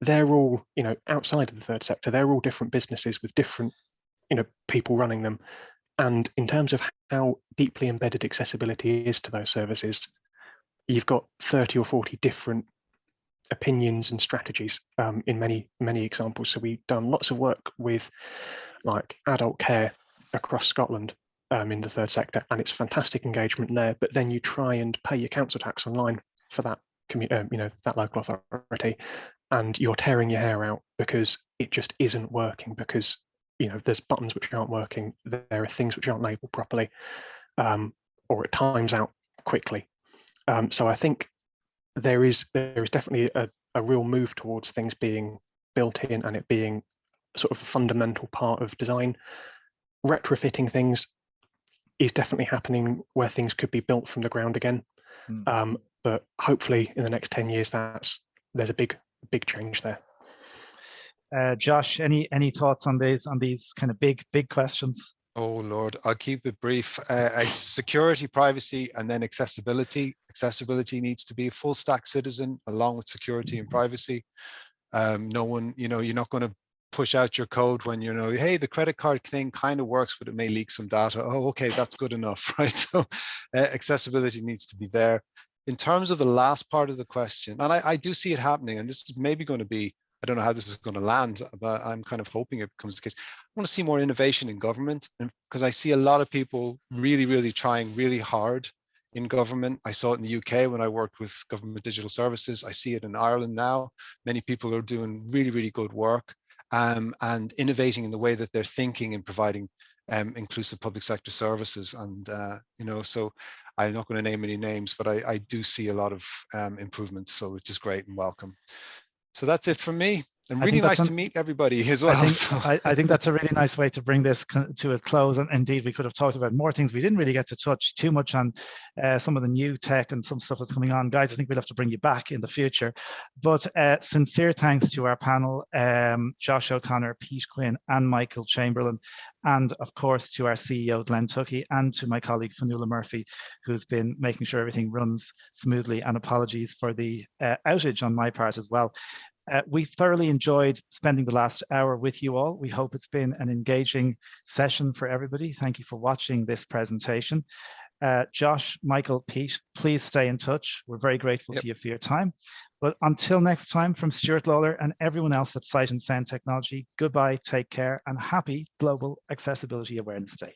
They're all, you know, outside of the third sector, they're all different businesses with different, you know, people running them. And in terms of how deeply embedded accessibility is to those services, you've got 30 or 40 different opinions and strategies in many examples. So we've done lots of work with like adult care across Scotland in the third sector, and it's fantastic engagement there. But then you try and pay your council tax online for that, you know, that local authority, and you're tearing your hair out because it just isn't working. Because, you know, there's buttons which aren't working, there are things which aren't labeled properly, or it times out quickly. So I think there is definitely a real move towards things being built in and it being sort of a fundamental part of design. Retrofitting things is definitely happening where things could be built from the ground again. But hopefully in the next 10 years, there's a big change there. Josh, any thoughts on these kind of big questions? Oh Lord, I'll keep it brief. Security, privacy, and then accessibility. Accessibility needs to be a full stack citizen along with security and privacy. No one, you know, you're not going to push out your code when you know, hey, the credit card thing kind of works, but it may leak some data. Oh, okay, that's good enough, right? So accessibility needs to be there. In terms of the last part of the question, and I do see it happening, and this is maybe going to be I don't know how this is going to land, but I'm kind of hoping it becomes the case. I want to see more innovation in government, and because I see a lot of people really trying really hard in government. I saw it in the UK when I worked with government digital services. I see it in Ireland now. Many people are doing really good work and innovating in the way that they're thinking and providing inclusive public sector services. And, you know, so I'm not going to name any names, but I do see a lot of improvements. So which is great and welcome. So that's it from me. And really nice to meet everybody as well. I think that's a really nice way to bring this to a close. And indeed, we could have talked about more things. We didn't really get to touch too much on some of the new tech and some stuff that's coming on. Guys, I think we'll have to bring you back in the future. But sincere thanks to our panel, Josh O'Connor, Pete Quinn, and Michael Chamberlain. And of course, to our CEO, Glenn Tuckey, and to my colleague, Fionnuala Murphy, who's been making sure everything runs smoothly. And apologies for the outage on my part as well. We thoroughly enjoyed spending the last hour with you all. We hope it's been an engaging session for everybody. Thank you for watching this presentation. Josh, Michael, Pete, please stay in touch. We're very grateful to you for your time. But until next time, from Stuart Lawler and everyone else at Sight and Sound Technology, goodbye, take care, and happy Global Accessibility Awareness Day.